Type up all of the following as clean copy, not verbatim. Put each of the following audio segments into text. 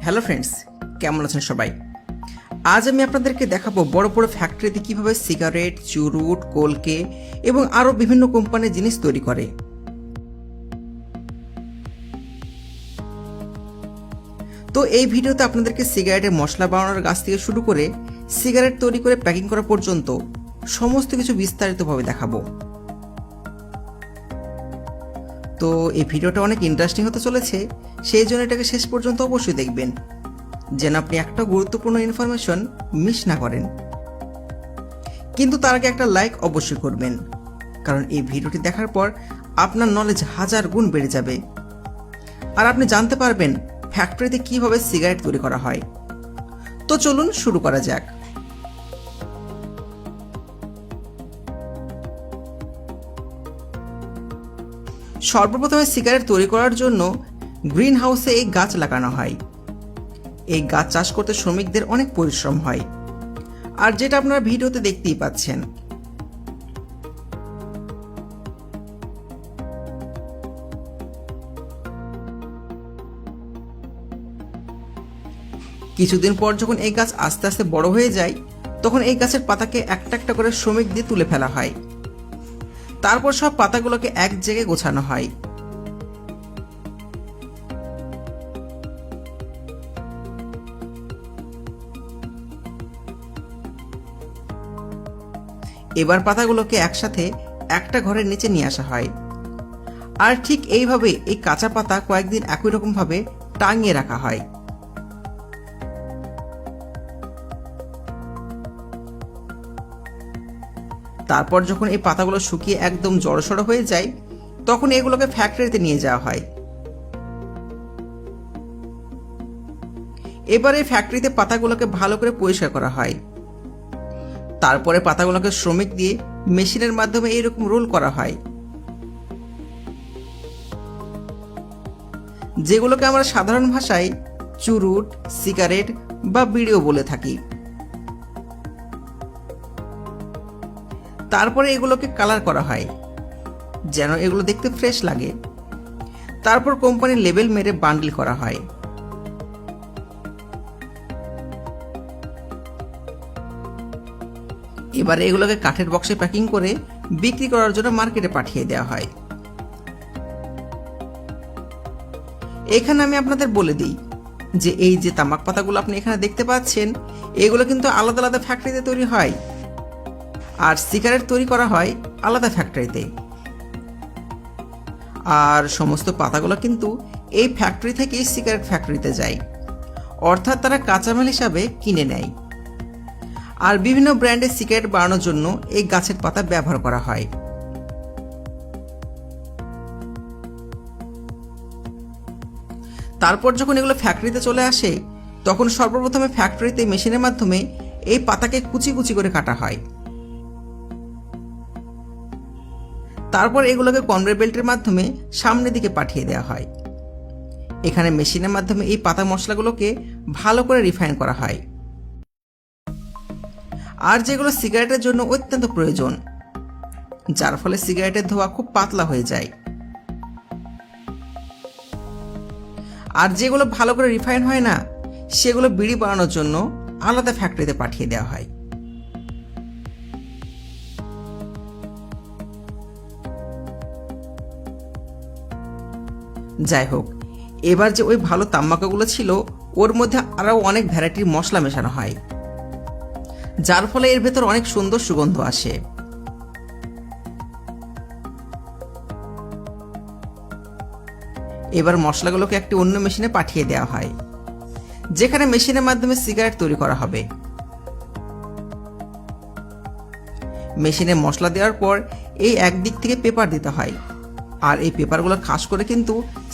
Hello friends, কেমন আছেন সবাই? আজ আমি আপনাদেরকে দেখাবো বড় বড় ফ্যাক্টরিতে কিভাবে সিগারেট, চুরুট, কলকে এবং আরও বিভিন্ন কোম্পানির জিনিস তৈরি করে। তো এই ভিডিওতে আপনাদেরকে সিগারেটের মশলা বানানোর গাছ থেকে শুরু করে সিগারেট তৈরি করে প্যাকিং করা পর্যন্ত সমস্ত কিছু বিস্তারিতভাবে দেখাবো। তো এই ভিডিওটা অনেক ইন্টারেস্টিং হতে চলেছে, সেই জন্য এটাকে শেষ পর্যন্ত অবশ্যই দেখবেন, যেন আপনি একটা গুরুত্বপূর্ণ ইনফরমেশন মিস না করেন। কিন্তু তার আগে একটা লাইক অবশ্যই করবেন, কারণ এই ভিডিওটি দেখার পর আপনার নলেজ 1000 গুণ বেড়ে যাবে আর আপনি জানতে পারবেন ফ্যাক্টরিতে কিভাবে সিগারেট তৈরি করা হয়। তো চলুন শুরু করা যাক। সর্বপ্রথমে সিগারেট তৈরি করার জন্য গ্রিন হাউসে এই গাছ লাগানো হয়। এই গাছ চাষ করতে শ্রমিকদের অনেক পরিশ্রম হয়, আর যেটা আপনারা ভিডিওতে দেখতেই পাচ্ছেন। কিছুদিন পর যখন এই গাছ আস্তে আস্তে বড় হয়ে যায়, তখন এই গাছের পাতাকে একটা একটা করে শ্রমিক দিয়ে তুলে ফেলা হয়। তারপর সব পাতাগুলোকে এক জায়গায় গোছানো হয়। এবার পাতাগুলোকে একসাথে একটা ঘরের নিচে নিয়ে আসা হয়, আর ঠিক এইভাবে এই কাঁচা পাতা কয়েকদিন একই রকম ভাবে টাঙিয়ে রাখা হয়। তারপর যখন এই পাতাগুলো শুকিয়ে একদম জড়সড় হয়ে যায়, তখন এগুলোকে ফ্যাক্টরিতে নিয়ে যাওয়া হয়। এবারে ফ্যাক্টরিতে পাতাগুলোকে ভালো করে পরিষ্কার করা হয়। তারপরে পাতাগুলোকে শ্রমিক দিয়ে মেশিনের মাধ্যমে এইরকম রোল করা হয়, যেগুলোকে আমরা সাধারণ ভাষায় চুরুট, সিগারেট বা বিড়িও বলে থাকি। তারপরে এগুলোকে কালার করা হয় যেন এগুলো দেখতে ফ্রেশ লাগে। তারপর কোম্পানির লেবেল মেরে বান্ডেল করা হয়। এবারে এগুলোকে কাঠের বক্সে প্যাকিং করে বিক্রি করার জন্য মার্কেটে পাঠিয়ে দেওয়া হয়। এখানে আমি আপনাদের বলে দিই যে এই যে তামাক পাতাগুলো আপনি এখানে দেখতে পাচ্ছেন, এগুলো কিন্তু আলাদা আলাদা ফ্যাক্টরিতে তৈরি হয়, আর সিগারেট তৈরি করা হয় আলাদা ফ্যাক্টরিতে। আর সমস্ত পাতাগুলো কিন্তু এই ফ্যাক্টরি থেকেই সিগারেট ফ্যাক্টরিতে যায়, অর্থাৎ তারা কাঁচামাল হিসাবে কিনে নেয়। আর বিভিন্ন ব্র্যান্ডের সিগারেট বানানোর জন্য এই গাছের পাতা ব্যবহার করা হয়। তারপর যখন এগুলো ফ্যাক্টরিতে চলে আসে, তখন সর্বপ্রথমে ফ্যাক্টরিতে মেশিনের মাধ্যমে এই পাতাকে কুচি কুচি করে কাটা হয়। তারপর এগুলোকে কনভেয়ার বেল্টের মাধ্যমে সামনের দিকে পাঠিয়ে দেওয়া হয়। এখানে মেশিনের মাধ্যমে এই পাতা মশলাগুলোকে ভালো করে রিফাইন করা হয়, আর যেগুলো সিগারেটের জন্য অত্যন্ত প্রয়োজন, যার ফলে সিগারেটের ধোঁয়া খুব পাতলা হয়ে যায়। আর যেগুলো ভালো করে রিফাইন হয় না, সেগুলো বিড়ি বানানোর জন্য আলাদা ফ্যাক্টরিতে পাঠিয়ে দেওয়া হয়। যাই হোক, এবার যে ওই ভালো তামাকাগুলো ছিল, ওর মধ্যে আরও অনেক ভ্যারাইটির মশলা মেশানো হয়, যার ফলে এর ভেতর অনেক সুন্দর সুগন্ধ আসে। এবার মশলাগুলোকে একটি অন্য মেশিনে পাঠিয়ে দেওয়া হয়, যেখানে মেশিনের মাধ্যমে সিগারেট তৈরি করা হবে। মেশিনে মশলা দেওয়ার পর এই একদিক থেকে পেপার দিতে হয়, আর এই পেপারগুলো খাস করে কিন্তু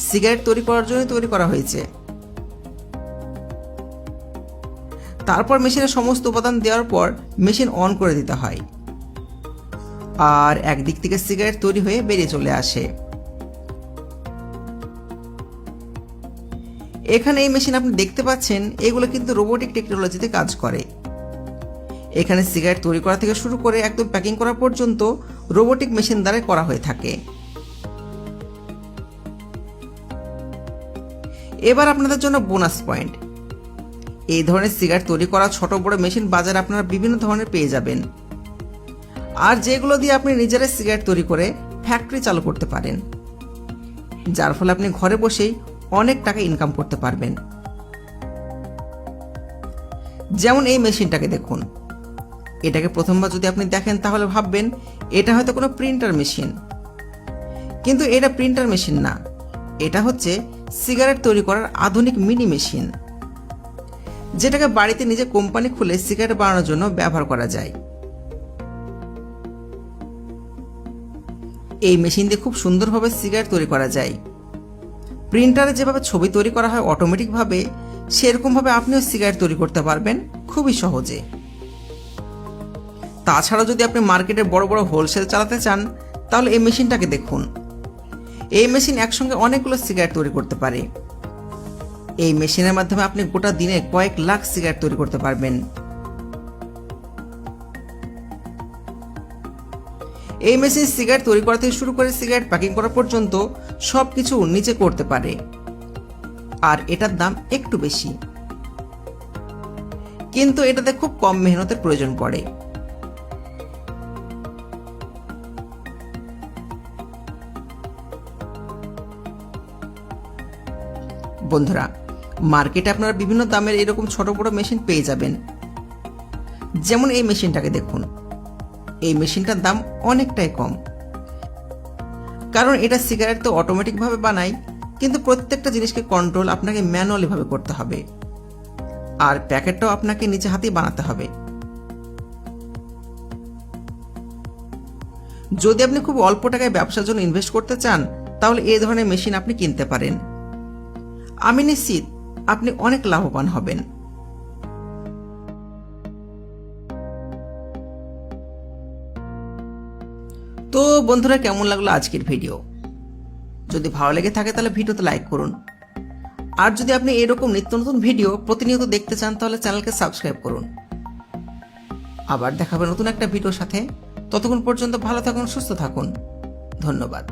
সিগারেট তৈরি করার জন্য তৈরি করা হয়েছে। তারপর মেশিনে সমস্ত উপাদান দেওয়ার পর মেশিন অন করে দিতে হয়, আর একদিক থেকে সিগারেট তৈরি হয়ে বেরিয়ে চলে আসে। এখানে এই মেশিন আপনি দেখতে পাচ্ছেন, এগুলো কিন্তু রোবোটিক টেকনোলজিতে কাজ করে। এখানে সিগারেট তৈরি করা থেকে শুরু করে একদম প্যাকিং করা পর্যন্ত রোবোটিক মেশিন দ্বারা করা হয়ে থাকে। এবার আপনাদের জন্য বোনাস পয়েন্ট, এই ধরনের সিগারেট তৈরি করা ছোট বড় মেশিন বাজারে আপনারা বিভিন্ন ধরনের পেয়ে যাবেন, আর যেগুলো দিয়ে আপনি নিজেরাই সিগারেট তৈরি করে ফ্যাক্টরি চালু করতে পারেন, যার ফলে আপনি ঘরে বসেই অনেক টাকা ইনকাম করতে পারবেন। যেমন এই মেশিনটাকে দেখুন। এটাকে প্রথমবার যদি আপনি দেখেন তাহলে ভাববেন এটা হয়তো কোনো প্রিন্টার মেশিন, কিন্তু এটা প্রিন্টার মেশিন না, এটা হচ্ছে সিগারেট তৈরি করার আধুনিক মিনি মেশিন, যেটাকে বাড়িতে নিজে কোম্পানি খুলে সিগারেট বানানোর জন্য ব্যবহার করা যায়। এই মেশিন দিয়ে খুব সুন্দরভাবে সিগারেট তৈরি করা যায়। প্রিন্টারে যেভাবে ছবি তৈরি করা হয় অটোমেটিকভাবে, সেরকমভাবে আপনিও সিগারেট তৈরি করতে পারবেন খুবই সহজে। তাছাড়া যদি আপনি মার্কেটে বড় বড় হোলসেল চালাতে চান তাহলে এই মেশিনটাকে দেখুন। এই মেশিন একসঙ্গে অনেকগুলো সিগারেট তৈরি করতে পারে। এই মেশিনের মাধ্যমে আপনি গোটা দিনে কয়েক লাখ সিগারেট তৈরি করতে পারবেন। এই মেশিন সিগারেট তৈরি করা থেকে শুরু করে সিগারেট প্যাকিং করা পর্যন্ত সবকিছু নিজে করতে পারে, আর এটার দাম একটু বেশি, কিন্তু এটাতে খুব কম মেহনতের প্রয়োজন পড়ে। বন্ধুরা, মার্কেটে আপনারা বিভিন্ন দামের এরকম ছোট বড় মেশিন পেয়ে যাবেন। যেমন এই মেশিনটাকে দেখুন। এই মেশিনটার দাম অনেকটাই কম, কারণ এটা সিগারেট তো অটোমেটিকভাবে বানায়, কিন্তু প্রত্যেকটা জিনিসকে কন্ট্রোল আপনাকে ম্যানুয়ালি ভাবে করতে হবে, আর প্যাকেটটাও আপনাকে নিজে হাতেই বানাতে হবে। যদি আপনি খুব অল্প টাকায় ব্যবসার জন্য ইনভেস্ট করতে চান তাহলে এই ধরনের মেশিন আপনি কিনতে পারেন। আমি নিশ্চিত আপনি অনেক লাভবান হবেন। তো বন্ধুরা, কেমন লাগলো আজকের ভিডিও? যদি ভালো লেগে থাকে তাহলে ভিডিওতে লাইক করুন, আর যদি আপনি এরকম নিত্য নতুন ভিডিও প্রতিনিয়ত দেখতে চান তাহলে চ্যানেলকে সাবস্ক্রাইব করুন। আবার দেখা হবে নতুন একটা ভিডিওর সাথে। ততক্ষণ পর্যন্ত ভালো থাকুন, সুস্থ থাকুন। ধন্যবাদ।